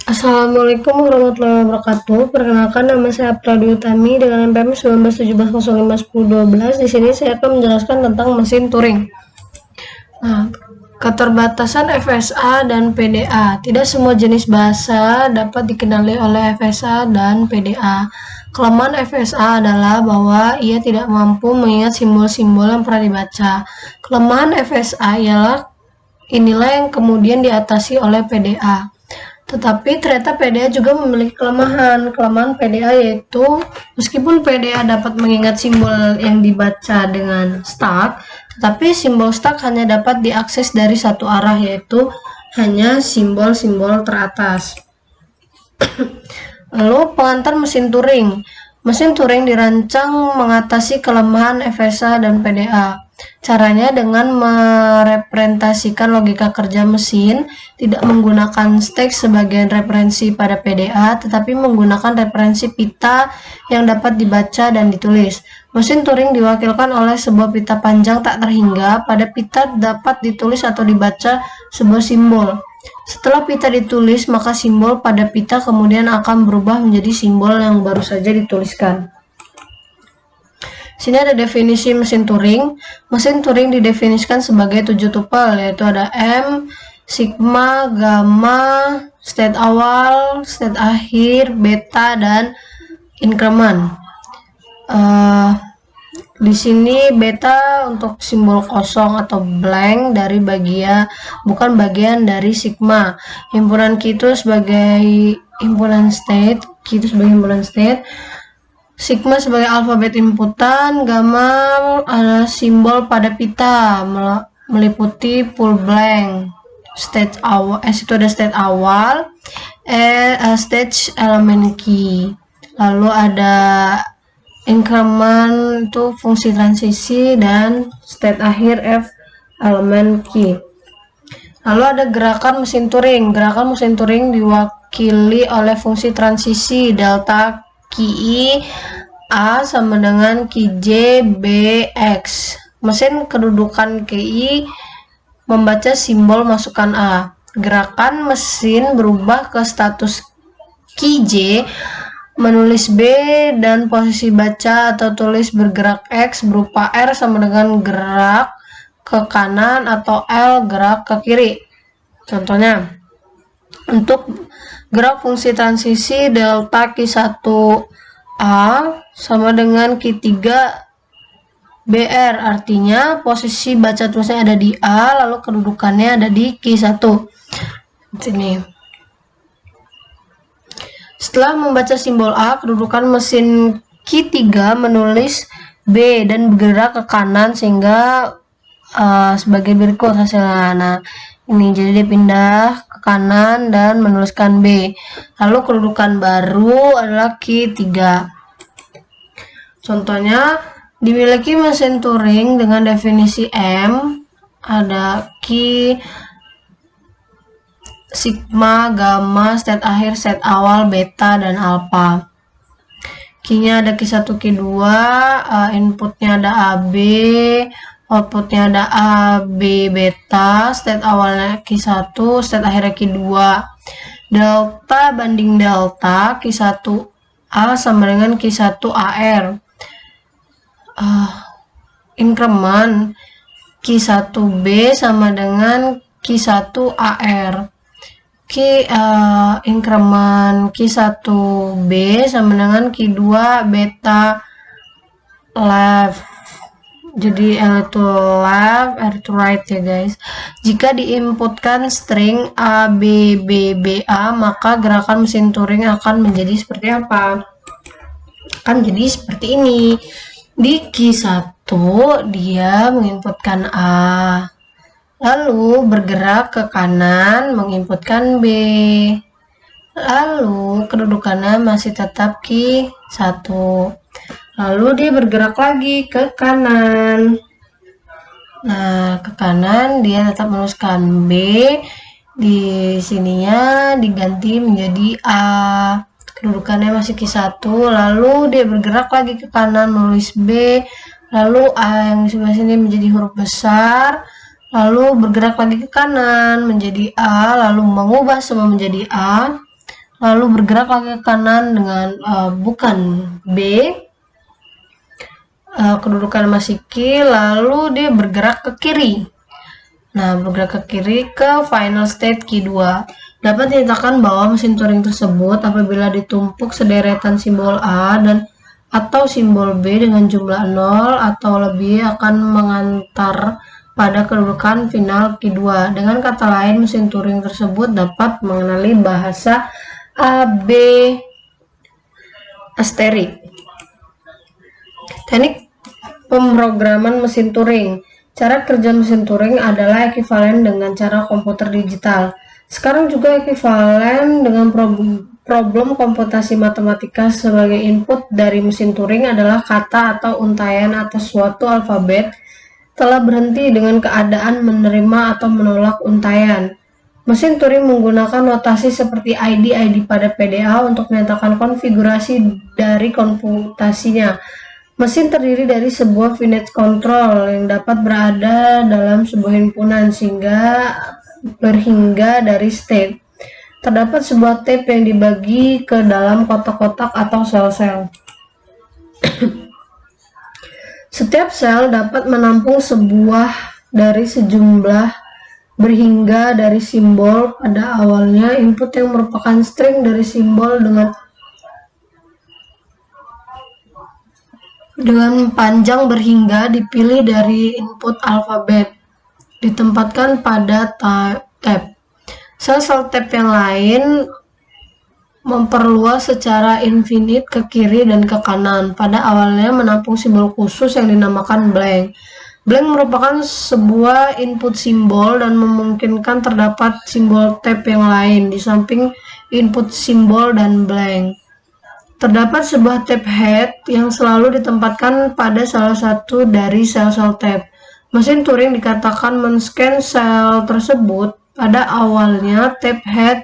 Assalamualaikum warahmatullahi wabarakatuh. Perkenalkan, nama saya Pradi Utami dengan NPM 1917051012. Di sini saya akan menjelaskan tentang mesin Turing. Nah, keterbatasan FSA dan PDA. Tidak semua jenis bahasa dapat dikenali oleh FSA dan PDA. Kelemahan FSA adalah bahwa ia tidak mampu mengingat simbol-simbol yang pernah dibaca. Kelemahan FSA inilah yang kemudian diatasi oleh PDA. Tetapi ternyata PDA juga memiliki kelemahan. Kelemahan PDA yaitu meskipun PDA dapat mengingat simbol yang dibaca dengan start, tetapi simbol start hanya dapat diakses dari satu arah, yaitu hanya simbol-simbol teratas. Lalu pengantar mesin Turing. Mesin Turing dirancang mengatasi kelemahan FSA dan PDA. Caranya dengan merepresentasikan logika kerja mesin, tidak menggunakan stek sebagai referensi pada PDA, tetapi menggunakan referensi pita yang dapat dibaca dan ditulis. Mesin Turing diwakilkan oleh sebuah pita panjang tak terhingga. Pada pita dapat ditulis atau dibaca sebuah simbol. Setelah pita ditulis, maka simbol pada pita kemudian akan berubah menjadi simbol yang baru saja dituliskan. Sini ada definisi mesin Turing. Mesin Turing didefinisikan sebagai 7 tupel, yaitu ada M, sigma, gamma, state awal, state akhir, beta, dan increment. Di sini beta untuk simbol kosong atau blank dari bukan bagian dari sigma. Himpunan Q itu sebagai himpunan state, sigma sebagai alfabet inputan, gamma adalah simbol pada pita meliputi full blank. Stage awal, itu ada state awal, stage elemen key. Lalu ada increment itu fungsi transisi, dan state akhir F elemen key. Lalu ada gerakan mesin Turing. Gerakan mesin Turing diwakili oleh fungsi transisi delta QI A sama dengan QJ BX. Mesin kedudukan QI membaca simbol masukan A. Gerakan mesin berubah ke status QJ menulis B, dan posisi baca atau tulis bergerak X berupa R sama dengan gerak ke kanan atau L gerak ke kiri. Contohnya, untuk gerak fungsi transisi delta Q1A sama dengan Q3 BR, artinya posisi baca tulisnya ada di A, lalu kedudukannya ada di Q1. Sini. Setelah membaca simbol A, kedudukan mesin Q3 menulis B dan bergerak ke kanan sehingga sebagai berikut hasilnya. Nah, ini jadi dia pindah ke kanan dan menuliskan B. Lalu kedudukan baru adalah Q3. Contohnya, dimiliki mesin Turing dengan definisi M, ada Q, sigma, gamma, state akhir, state awal, beta, dan alpha. Q-nya ada Q1, Q2, inputnya ada AB, outputnya ada AB beta, state awalnya Q1, state akhirnya Q2. Delta banding delta, Q1A sama dengan Q1AR. Increment Q1B sama dengan Q1AR. Increment Q1B sama dengan Q2 beta left. Jadi L itu left, R itu right ya guys. Jika diinputkan string A, B, B, B, A, maka gerakan mesin Turing akan menjadi seperti apa? Akan jadi seperti ini. Di Q1 dia menginputkan A, lalu bergerak ke kanan menginputkan B, lalu kedudukannya masih tetap Q1, lalu dia bergerak lagi ke kanan. Nah, ke kanan dia tetap menuliskan B, di sininya diganti menjadi A, kedudukannya masih Q1, lalu dia bergerak lagi ke kanan menulis B, lalu A yang di sebelah sini menjadi huruf besar, lalu bergerak lagi ke kanan menjadi A, lalu mengubah semua menjadi A, lalu bergerak lagi ke kanan dengan bukan B, kedudukan masih Q, lalu dia bergerak ke kiri. Nah, bergerak ke kiri ke final state Q2. Dapat dinyatakan bahwa mesin Turing tersebut apabila ditumpuk sederetan simbol A dan atau simbol B dengan jumlah 0 atau lebih akan mengantar pada kedudukan final Q2. Dengan kata lain, mesin Turing tersebut dapat mengenali bahasa AB asterik. Teknik pemrograman mesin Turing. Cara kerja mesin Turing adalah ekivalen dengan cara komputer digital. Sekarang juga ekivalen dengan problem komputasi matematika. Sebagai input dari mesin Turing adalah kata atau untaian atas suatu alfabet telah berhenti dengan keadaan menerima atau menolak untaian. Mesin Turing menggunakan notasi seperti ID pada PDA untuk menyatakan konfigurasi dari komputasinya. Mesin terdiri dari sebuah finite control yang dapat berada dalam sebuah himpunan sehingga berhingga dari state. Terdapat sebuah tape yang dibagi ke dalam kotak-kotak atau sel-sel. Setiap sel dapat menampung sebuah dari sejumlah berhingga dari simbol pada awalnya. Input yang merupakan string dari simbol dengan panjang berhingga dipilih dari input alfabet, ditempatkan pada tab. Sel-sel tab yang lain memperluas secara infinite ke kiri dan ke kanan. Pada awalnya menampung simbol khusus yang dinamakan blank. Blank merupakan sebuah input simbol dan memungkinkan terdapat simbol tab yang lain di samping input simbol dan blank. Terdapat sebuah tab head yang selalu ditempatkan pada salah satu dari sel-sel tab. Mesin Turing dikatakan men-scan sel tersebut. Pada awalnya, tab head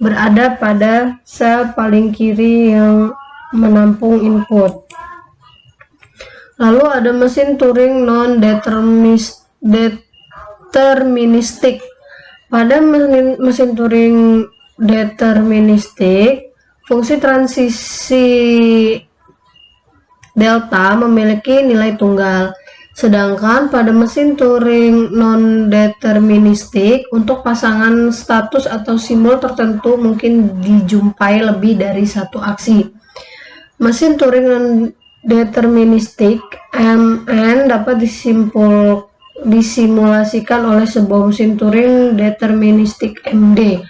berada pada sel paling kiri yang menampung input. Lalu ada mesin Turing non-deterministik. Pada mesin Turing deterministik, fungsi transisi delta memiliki nilai tunggal. Sedangkan pada mesin Turing non-deterministik, untuk pasangan status atau simbol tertentu mungkin dijumpai lebih dari satu aksi. Mesin Turing non-deterministik MN dapat disimulasikan oleh sebuah mesin Turing deterministik MD.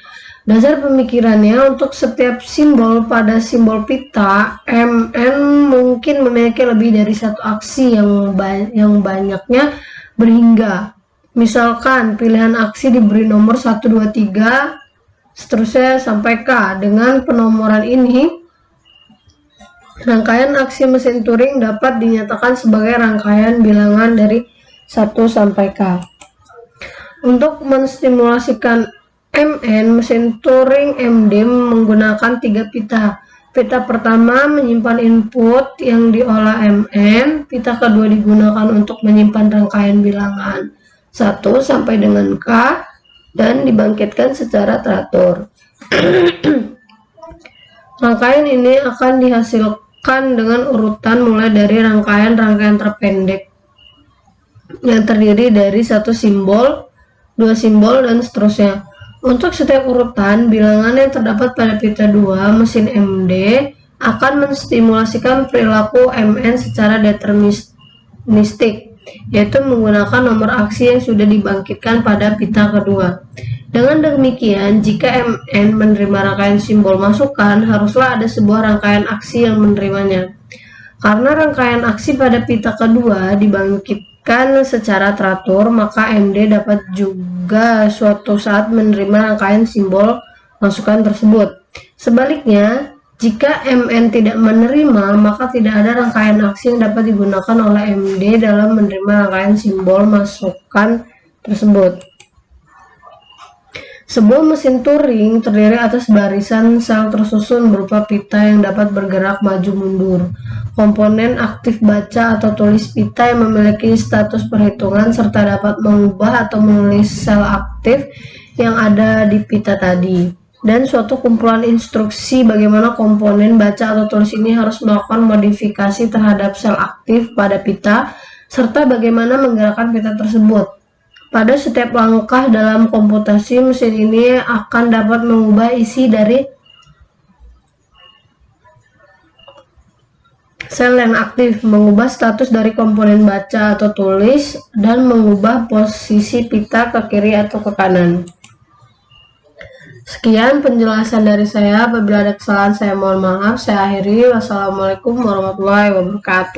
Dasar pemikirannya, untuk setiap simbol pada simbol pita, MN mungkin memiliki lebih dari satu aksi yang banyaknya berhingga. Misalkan pilihan aksi diberi nomor 1, 2, 3, seterusnya sampai K. Dengan penomoran ini, rangkaian aksi mesin Turing dapat dinyatakan sebagai rangkaian bilangan dari 1 sampai K. Untuk menstimulasikan MN, mesin Turing MD menggunakan 3 pita. Pita pertama menyimpan input yang diolah MN, pita kedua digunakan untuk menyimpan rangkaian bilangan 1 sampai dengan K dan dibangkitkan secara teratur. Rangkaian ini akan dihasilkan dengan urutan mulai dari rangkaian terpendek yang terdiri dari 1 simbol, 2 simbol, dan seterusnya. Untuk setiap urutan bilangan yang terdapat pada pita 2, mesin MD akan menstimulasikan perilaku MN secara deterministik, yaitu menggunakan nomor aksi yang sudah dibangkitkan pada pita kedua. Dengan demikian, jika MN menerima rangkaian simbol masukan, haruslah ada sebuah rangkaian aksi yang menerimanya. Karena rangkaian aksi pada pita kedua dibangkitkan secara teratur, maka MD dapat juga suatu saat menerima rangkaian simbol masukan tersebut. Sebaliknya, jika MN tidak menerima, maka tidak ada rangkaian aksi yang dapat digunakan oleh MD dalam menerima rangkaian simbol masukan tersebut. Sebuah mesin Turing terdiri atas barisan sel tersusun berupa pita yang dapat bergerak maju mundur. Komponen aktif baca atau tulis pita yang memiliki status perhitungan serta dapat mengubah atau menulis sel aktif yang ada di pita tadi. dan suatu kumpulan instruksi bagaimana komponen baca atau tulis ini harus melakukan modifikasi terhadap sel aktif pada pita, serta bagaimana menggerakkan pita tersebut. Pada setiap langkah dalam komputasi, mesin ini akan dapat mengubah isi dari sel yang aktif, mengubah status dari komponen baca atau tulis, dan mengubah posisi pita ke kiri atau ke kanan. Sekian penjelasan dari saya. Apabila ada kesalahan saya mohon maaf. Saya akhiri. Wassalamualaikum warahmatullahi wabarakatuh.